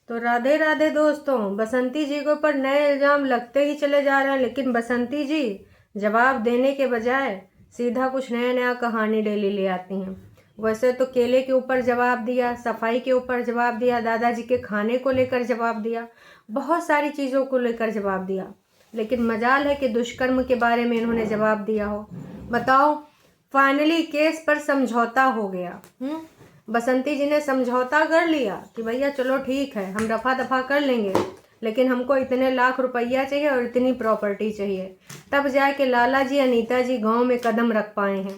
तो राधे राधे दोस्तों, बसंती जी के ऊपर नए इल्ज़ाम लगते ही चले जा रहे हैं, लेकिन बसंती जी जवाब देने के बजाय सीधा कुछ नया नया कहानी डेली ले आती हैं। वैसे तो केले के ऊपर जवाब दिया, सफाई के ऊपर जवाब दिया, दादाजी के खाने को लेकर जवाब दिया, बहुत सारी चीज़ों को लेकर जवाब दिया, लेकिन मजाल है कि दुष्कर्म के बारे में इन्होंने जवाब दिया हो। बताओ, फाइनली केस पर समझौता हो गया। बसंती जी ने समझौता कर लिया कि भैया चलो ठीक है, हम रफा दफा कर लेंगे, लेकिन हमको इतने लाख रुपया चाहिए और इतनी प्रॉपर्टी चाहिए। तब जाके लाला जी अनीता जी गांव में कदम रख पाए हैं।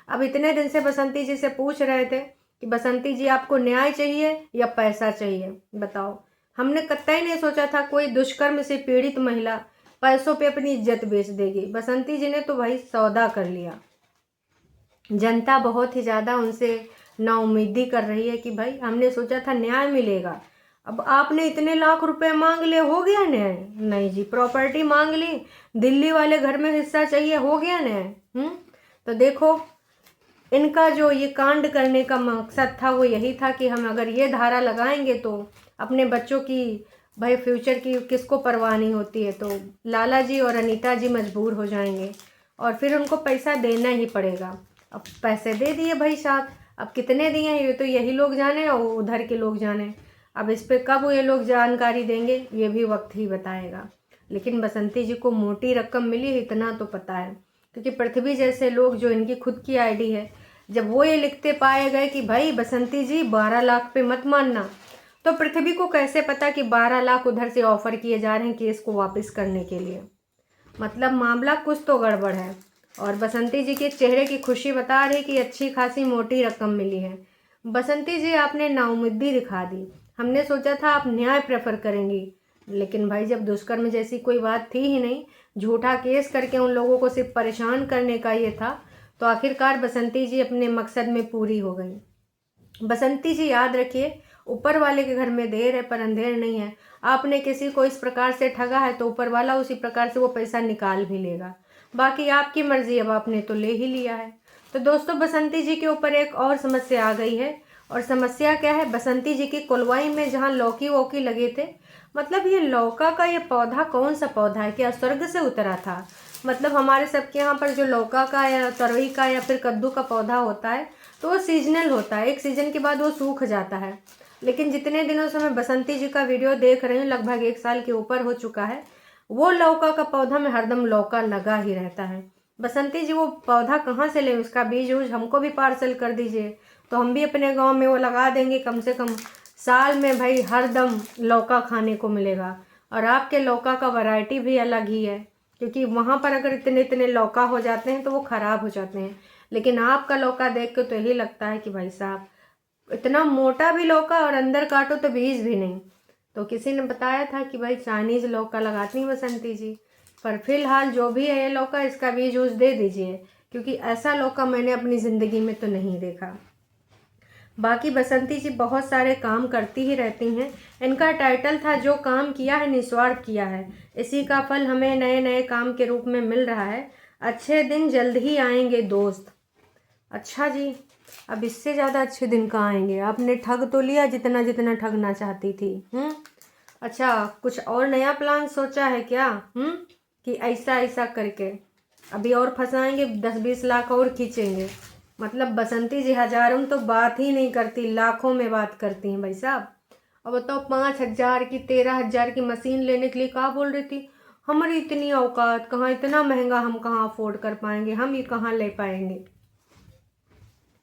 अब इतने दिन से बसंती जी से पूछ रहे थे कि बसंती जी आपको न्याय चाहिए या पैसा चाहिए, बताओ। हमने कतई नहीं सोचा था कोई दुष्कर्म से पीड़ित महिला पैसों पे अपनी इज्जत बेच देगी। बसंती जी ने तो भाई सौदा कर लिया। जनता बहुत ही ज़्यादा उनसे नाउम्मीदी कर रही है कि भाई हमने सोचा था न्याय मिलेगा, अब आपने इतने लाख रुपए मांग लिए, हो गया न्याय? नहीं जी, प्रॉपर्टी मांग ली, दिल्ली वाले घर में हिस्सा चाहिए, हो गया न्याय? तो देखो, इनका जो ये कांड करने का मकसद था वो यही था कि हम अगर ये धारा लगाएंगे तो अपने बच्चों की भाई फ्यूचर की किसको परवाह नहीं होती है, तो लाला जी और अनीता जी मजबूर हो जाएंगे और फिर उनको पैसा देना ही पड़ेगा। अब पैसे दे दिए भाई साहब, अब कितने दिए हैं ये तो यही लोग जाने और उधर के लोग जाने। अब इस पे कब ये लोग जानकारी देंगे ये भी वक्त ही बताएगा, लेकिन बसंती जी को मोटी रकम मिली इतना तो पता है, क्योंकि पृथ्वी जैसे लोग जो इनकी खुद की आईडी है, जब वो ये लिखते पाए गए कि भाई बसंती जी 12 लाख पे मत मानना, तो पृथ्वी को कैसे पता कि 12 लाख उधर से ऑफर किए जा रहे हैं केस को वापस करने के लिए? मतलब मामला कुछ तो गड़बड़ है। और बसंती जी के चेहरे की खुशी बता रही कि अच्छी खासी मोटी रकम मिली है। बसंती जी आपने नाउम्मीदी दिखा दी, हमने सोचा था आप न्याय प्रेफर करेंगी, लेकिन भाई जब दुष्कर्म जैसी कोई बात थी ही नहीं, झूठा केस करके उन लोगों को सिर्फ परेशान करने का ये था, तो आखिरकार बसंती जी अपने मकसद में पूरी हो गई। बसंती जी याद रखिए, ऊपर वाले के घर में देर है पर अंधेर नहीं है। आपने किसी को इस प्रकार से ठगा है तो ऊपर वाला उसी प्रकार से वो पैसा निकाल भी लेगा। बाकी आपकी मर्जी, अब आपने तो ले ही लिया है। तो दोस्तों, बसंती जी के ऊपर एक और समस्या आ गई है। और समस्या क्या है? बसंती जी की कुलवाई में जहाँ लौकी वोकी लगे थे, मतलब ये लौका का ये पौधा कौन सा पौधा है? क्या स्वर्ग से उतरा था? मतलब हमारे सबके यहाँ पर जो लौका का या तरोई का या फिर कद्दू का पौधा होता है तो वो सीजनल होता है, एक सीजन के बाद वो सूख जाता है। लेकिन जितने दिनों से मैं बसंती जी का वीडियो देख रही हूँ, लगभग 1 साल के ऊपर हो चुका है, वो लौका का पौधा में हरदम लौका लगा ही रहता है। बसंती जी वो पौधा कहाँ से लें? उसका बीज उज हमको भी पार्सल कर दीजिए, तो हम भी अपने गांव में वो लगा देंगे। कम से कम साल में भाई हरदम लौका खाने को मिलेगा। और आपके लौका का वैरायटी भी अलग ही है, क्योंकि वहाँ पर अगर इतने इतने लौका हो जाते हैं तो वो ख़राब हो जाते हैं, लेकिन आपका लौका देख के तो यही लगता है कि भाई साहब इतना मोटा भी लौका और अंदर काटो तो बीज भी नहीं। तो किसी ने बताया था कि भाई चाइनीज़ लौका लगाती हैं बसंती जी, पर फिलहाल जो भी है ये लौका, इसका बीज उज दे दीजिए, क्योंकि ऐसा लौका मैंने अपनी ज़िंदगी में तो नहीं देखा। बाकी बसंती जी बहुत सारे काम करती ही रहती हैं। इनका टाइटल था जो काम किया है निस्वार्थ किया है, इसी का फल हमें नए नए काम के रूप में मिल रहा है। अच्छे दिन जल्द ही आएंगे दोस्त। अच्छा जी, अब इससे ज़्यादा अच्छे दिन कहाँ आएंगे? आपने ठग तो लिया जितना जितना ठगना चाहती थी। अच्छा, कुछ और नया प्लान सोचा है क्या? कि ऐसा ऐसा करके अभी और फंसाएंगे, 10-20 लाख और खींचेंगे? मतलब बसंती जी हजारों में तो बात ही नहीं करती, लाखों में बात करती हैं भाई साहब। अब बताओ, 5,000 की 13,000 की मशीन लेने के लिए कहाँ बोल रही थी? हमारी इतनी औकात कहाँ, इतना महंगा हम कहाँ अफोर्ड कर पाएंगे, हम ये कहाँ ले पाएंगे?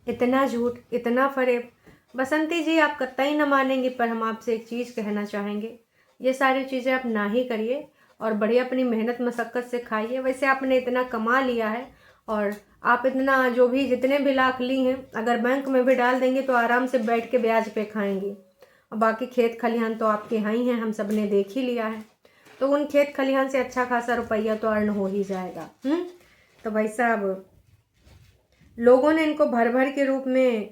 इतना झूठ, इतना फरेब। बसंती जी आप कतई न मानेंगे, पर हम आपसे एक चीज़ कहना चाहेंगे, ये सारी चीज़ें आप ना ही करिए और बढ़िया अपनी मेहनत मशक्क़त से खाइए। वैसे आपने इतना कमा लिया है और आप इतना जो भी जितने भी लाख ली हैं, अगर बैंक में भी डाल देंगे तो आराम से बैठ के ब्याज पे खाएंगी। और बाकी खेत खलिहान तो आपके यहाँ ही हैं, हम सब ने देख ही लिया है, तो उन खेत खलिहान से अच्छा खासा रुपया तो अर्न हो ही जाएगा। तो भाई साहब, लोगों ने इनको भर भर के रूप में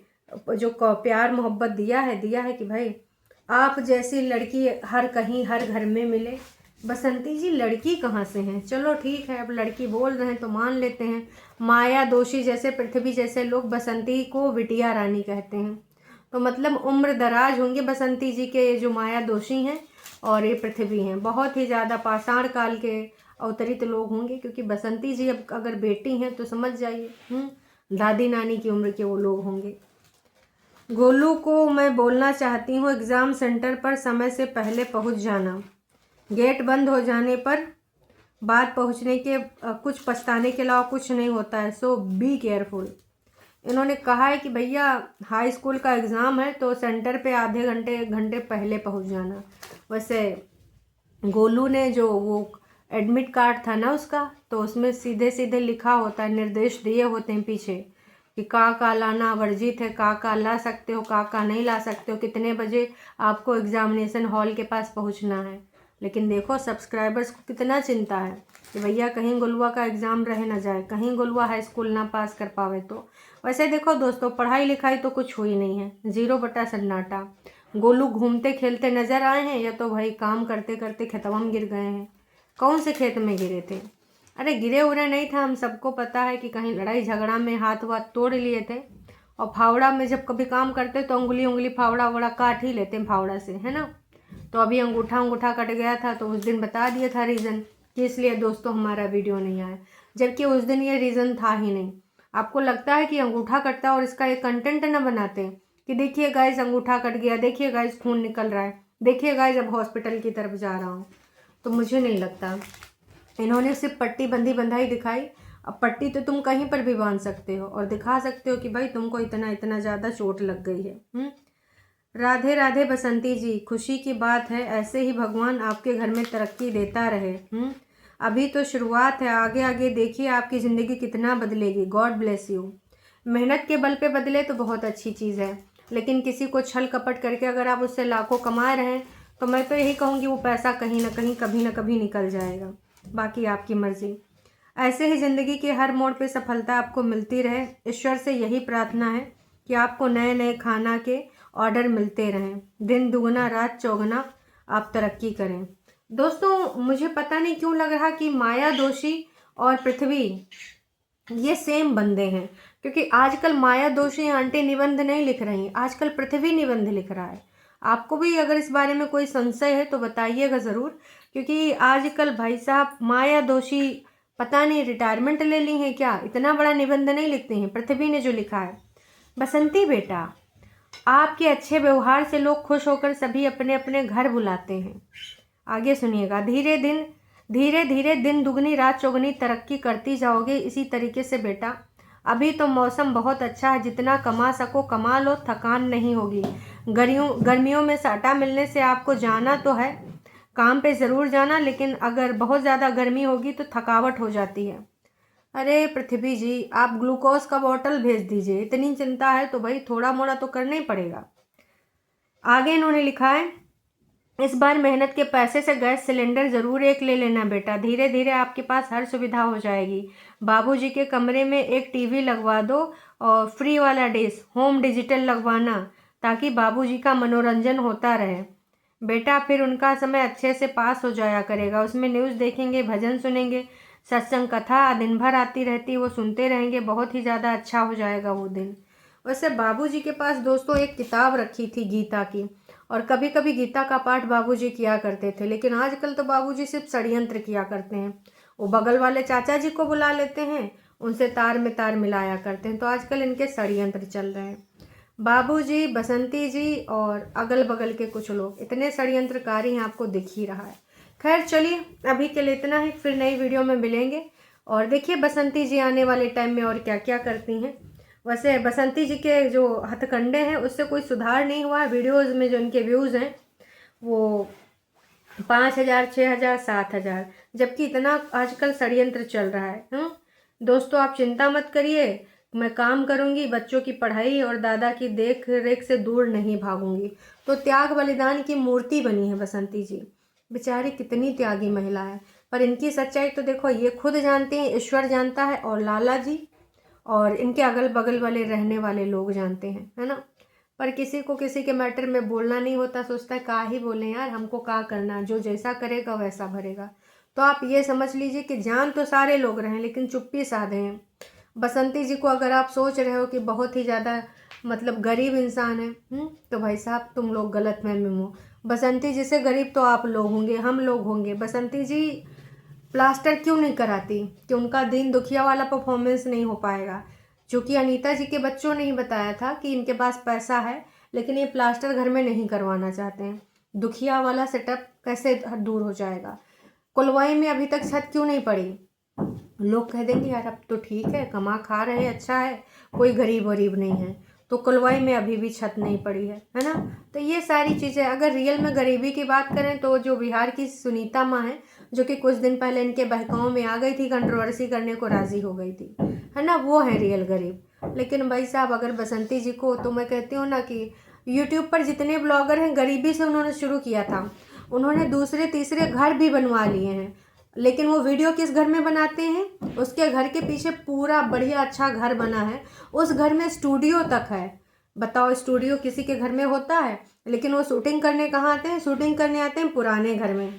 जो प्यार मोहब्बत दिया है कि भाई आप जैसी लड़की हर कहीं हर घर में मिले। बसंती जी लड़की कहाँ से हैं? चलो ठीक है, अब लड़की बोल रहे हैं तो मान लेते हैं। माया दोषी जैसे, पृथ्वी जैसे लोग बसंती को बिटिया रानी कहते हैं, तो मतलब उम्र दराज होंगे बसंती जी के, ये जो माया दोषी हैं और ये पृथ्वी हैं, बहुत ही ज़्यादा पाषाण काल के अवतरित लोग होंगे, क्योंकि बसंती जी अब अगर बेटी हैं तो समझ जाइए दादी नानी की उम्र के वो लोग होंगे। गोलू को मैं बोलना चाहती हूँ, एग्ज़ाम सेंटर पर समय से पहले पहुँच जाना। गेट बंद हो जाने पर बाद पहुँचने के कुछ पछताने के अलावा कुछ नहीं होता है, सो बी केयरफुल। इन्होंने कहा है कि भैया हाई स्कूल का एग्ज़ाम है तो सेंटर पे आधे घंटे 1 घंटे पहले पहुँच जाना। वैसे गोलू ने जो वो एडमिट कार्ड था ना उसका, तो उसमें सीधे सीधे लिखा होता है, निर्देश दिए होते हैं पीछे कि का लाना वर्जित है, का ला सकते हो, का नहीं ला सकते हो, कितने बजे आपको एग्जामिनेशन हॉल के पास पहुंचना है। लेकिन देखो सब्सक्राइबर्स को कितना चिंता है कि भैया कहीं गुलवा का एग्ज़ाम रह ना जाए, कहीं गुलवा हाई स्कूल ना पास कर पावे। तो वैसे देखो दोस्तों, पढ़ाई लिखाई तो कुछ हुई नहीं है, 0 बटा सन्नाटा। गोलू घूमते खेलते नज़र आए हैं या तो भाई काम करते करते खेतवा में गिर गए हैं। कौन से खेत में गिरे थे? अरे गिरे उरे नहीं था, हम सबको पता है कि कहीं लड़ाई झगड़ा में हाथ वाथ तोड़ लिए थे। और फावड़ा में जब कभी काम करते तो उंगली फावड़ा वड़ा काट ही लेते हैं फावड़ा से, है ना। तो अभी अंगूठा कट गया था तो उस दिन बता दिया था रीज़न कि इसलिए दोस्तों हमारा वीडियो नहीं आया, जबकि उस दिन ये रीज़न था ही नहीं। आपको लगता है कि अंगूठा कटता और इसका एक कंटेंट ना बनाते कि देखिए गाइस अंगूठा कट गया, देखिए गाइस खून निकल रहा है, देखिए गाइस अब हॉस्पिटल की तरफ जा रहा हूँ। तो मुझे नहीं लगता। इन्होंने सिर्फ पट्टी बंधाई दिखाई। अब पट्टी तो तुम कहीं पर भी बांध सकते हो और दिखा सकते हो कि भाई तुमको इतना ज़्यादा चोट लग गई है। राधे राधे बसंती जी, खुशी की बात है, ऐसे ही भगवान आपके घर में तरक्की देता रहे। अभी तो शुरुआत है, आगे आगे देखिए आपकी ज़िंदगी कितना बदलेगी। God bless you. मेहनत के बल पे बदले तो बहुत अच्छी चीज़ है, लेकिन किसी को छल कपट करके अगर आप उससे लाखों कमा रहे हैं तो मैं तो यही कहूँगी वो पैसा कहीं ना कहीं कभी ना कभी निकल जाएगा। बाकी आपकी मर्ज़ी। ऐसे ही ज़िंदगी के हर मोड़ पे सफलता आपको मिलती रहे। ईश्वर से यही प्रार्थना है कि आपको नए नए खाना के ऑर्डर मिलते रहें, दिन दुगना रात चौगुना आप तरक्की करें। दोस्तों मुझे पता नहीं क्यों लग रहा कि माया दोषी और पृथ्वी ये सेम बंदे हैं, क्योंकि आजकल माया दोषी आंटी निबंध नहीं लिख रही, आजकल पृथ्वी निबंध लिख रहा है। आपको भी अगर इस बारे में कोई संशय है तो बताइएगा ज़रूर, क्योंकि आजकल भाई साहब माया दोषी पता नहीं रिटायरमेंट ले ली है क्या, इतना बड़ा निबंध नहीं लिखते हैं। पृथ्वी ने जो लिखा है, बसंती बेटा आपके अच्छे व्यवहार से लोग खुश होकर सभी अपने अपने घर बुलाते हैं। आगे सुनिएगा, धीरे धीरे दिन दुगनी रात चौगुनी तरक्की करती जाओगे इसी तरीके से बेटा। अभी तो मौसम बहुत अच्छा है, जितना कमा सको कमा लो, थकान नहीं होगी। गर्मियों में साटा मिलने से आपको जाना तो है, काम पे ज़रूर जाना, लेकिन अगर बहुत ज़्यादा गर्मी होगी तो थकावट हो जाती है। अरे पृथ्वी जी, आप ग्लूकोज का बॉटल भेज दीजिए, इतनी चिंता है तो भाई थोड़ा मोड़ा तो करना ही पड़ेगा। आगे इन्होंने लिखा है, इस बार मेहनत के पैसे से गैस सिलेंडर ज़रूर एक ले लेना बेटा, धीरे धीरे आपके पास हर सुविधा हो जाएगी। बाबूजी के कमरे में एक टीवी लगवा दो और फ्री वाला डिश होम डिजिटल लगवाना, ताकि बाबूजी का मनोरंजन होता रहे बेटा, फिर उनका समय अच्छे से पास हो जाया करेगा। उसमें न्यूज़ देखेंगे, भजन सुनेंगे, सत्संग कथा दिन भर आती रहती, वो सुनते रहेंगे, बहुत ही ज़्यादा अच्छा हो जाएगा वो दिन। वैसे बाबूजी के पास दोस्तों एक किताब रखी थी गीता की, और कभी कभी गीता का पाठ बाबूजी किया करते थे, लेकिन आजकल तो बाबूजी सिर्फ षड्यंत्र किया करते हैं। वो बगल वाले चाचा जी को बुला लेते हैं, उनसे तार में तार मिलाया करते हैं, तो आजकल इनके षड्यंत्र चल रहे हैं। बाबूजी, बसंती जी और अगल बगल के कुछ लोग इतने षड्यंत्रकारी हैं, आपको दिख ही रहा है। खैर चलिए, अभी के लिए इतना ही, फिर नई वीडियो में मिलेंगे। और देखिए बसंती जी आने वाले टाइम में और क्या क्या करती हैं। वैसे बसंती जी के जो हथकंडे हैं उससे कोई सुधार नहीं हुआ है। वीडियोज़ में जो इनके व्यूज़ हैं वो 5,000, 6,000, 7,000, जबकि इतना आजकल षड्यंत्र चल रहा है। दोस्तों आप चिंता मत करिए, मैं काम करूंगी, बच्चों की पढ़ाई और दादा की देख रेख से दूर नहीं भागूंगी। तो त्याग बलिदान की मूर्ति बनी है बसंती जी, बेचारी कितनी त्यागी महिला है। पर इनकी सच्चाई तो देखो, ये खुद जानते हैं, ईश्वर जानता है, और लाला जी और इनके अगल बगल वाले रहने वाले लोग जानते हैं, है ना। पर किसी को किसी के मैटर में बोलना नहीं होता, सोचता है का ही बोलें यार, हमको का करना, जो जैसा करेगा वैसा भरेगा। तो आप ये समझ लीजिए कि जान तो सारे लोग रहे हैं लेकिन चुप्पी साधे हैं। बसंती जी को अगर आप सोच रहे हो कि बहुत ही ज़्यादा मतलब गरीब इंसान है, तो भाई साहब तुम लोग गलत में हो। बसंती जी से गरीब तो आप लोग होंगे, हम लोग होंगे। बसंती जी प्लास्टर क्यों नहीं कराती कि उनका दीन दुखिया वाला परफॉर्मेंस नहीं हो पाएगा। क्योंकि अनीता जी के बच्चों ने ही बताया था कि इनके पास पैसा है, लेकिन ये प्लास्टर घर में नहीं करवाना चाहते हैं। दुखिया वाला सेटअप कैसे दूर हो जाएगा। कुलवाई में अभी तक छत क्यों नहीं पड़ी। लोग कह देंगे यार अब तो ठीक है, कमा खा रहे हैं, अच्छा है, कोई गरीब वरीब नहीं है। तो कुलवाई में अभी भी छत नहीं पड़ी है ना। तो ये सारी चीज़ें, अगर रियल में गरीबी की बात करें तो जो बिहार की सुनीता माँ है, जो कि कुछ दिन पहले इनके बहकाओं में आ गई थी, कंट्रोवर्सी करने को राज़ी हो गई थी, है ना, वो है रियल गरीब। लेकिन भाई साहब अगर बसंती जी को, तो मैं कहती हूँ ना कि यूट्यूब पर जितने ब्लॉगर हैं गरीबी से उन्होंने शुरू किया था। उन्होंने दूसरे तीसरे घर भी बनवा लिए हैं, लेकिन वो वीडियो किस घर में बनाते हैं, उसके घर के पीछे पूरा बढ़िया अच्छा घर बना है, उस घर में स्टूडियो तक है। बताओ, स्टूडियो किसी के घर में होता है? लेकिन वो शूटिंग करने कहाँ आते हैं? शूटिंग करने आते हैं पुराने घर में।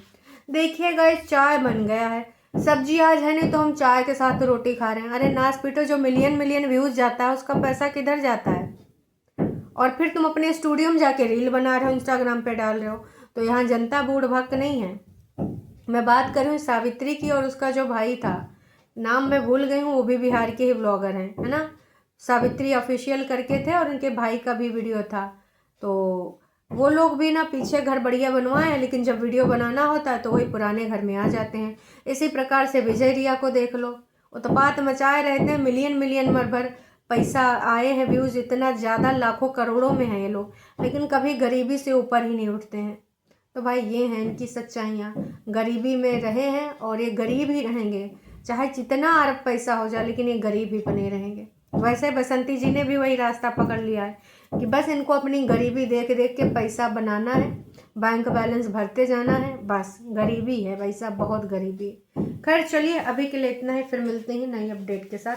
देखिए गाइस, चाय बन गया है, सब्जी आज है नहीं तो हम चाय के साथ रोटी खा रहे हैं। अरे नाच पीटो, जो मिलियन मिलियन व्यूज जाता है उसका पैसा किधर जाता है? और फिर तुम अपने स्टूडियो में जाके रील बना रहे हो, इंस्टाग्राम पे डाल रहे हो। तो यहाँ जनता बूढ़ भक्त नहीं है। मैं बात कर रही हूँ सावित्री की, और उसका जो भाई था, नाम मैं भूल गई हूँ, वो भी बिहार के ही ब्लॉगर हैं, है ना। सावित्री ऑफिशियल करके थे, और उनके भाई का भी वीडियो था। तो वो लोग भी ना पीछे घर बढ़िया बनवाए हैं, लेकिन जब वीडियो बनाना होता है तो वही पुराने घर में आ जाते हैं। इसी प्रकार से विजय रिया को देख लो, उत्पात मचाए रहते हैं, मिलियन मिलियन भर पैसा आए हैं, व्यूज़ इतना ज़्यादा लाखों करोड़ों में हैं ये लोग, लेकिन कभी गरीबी से ऊपर ही नहीं उठते हैं। तो भाई ये हैं इनकी सच्चाइयाँ। गरीबी में रहे हैं और ये गरीब ही रहेंगे, चाहे जितना अरब पैसा हो जाए, लेकिन ये गरीब ही बने रहेंगे। वैसे बसंती जी ने भी वही रास्ता पकड़ लिया है कि बस इनको अपनी गरीबी देख देख के पैसा बनाना है, बैंक बैलेंस भरते जाना है, बस गरीबी है भाई साहब, बहुत गरीबी है। खैर चलिए, अभी के लिए इतना ही, फिर मिलते हैं नई अपडेट के साथ।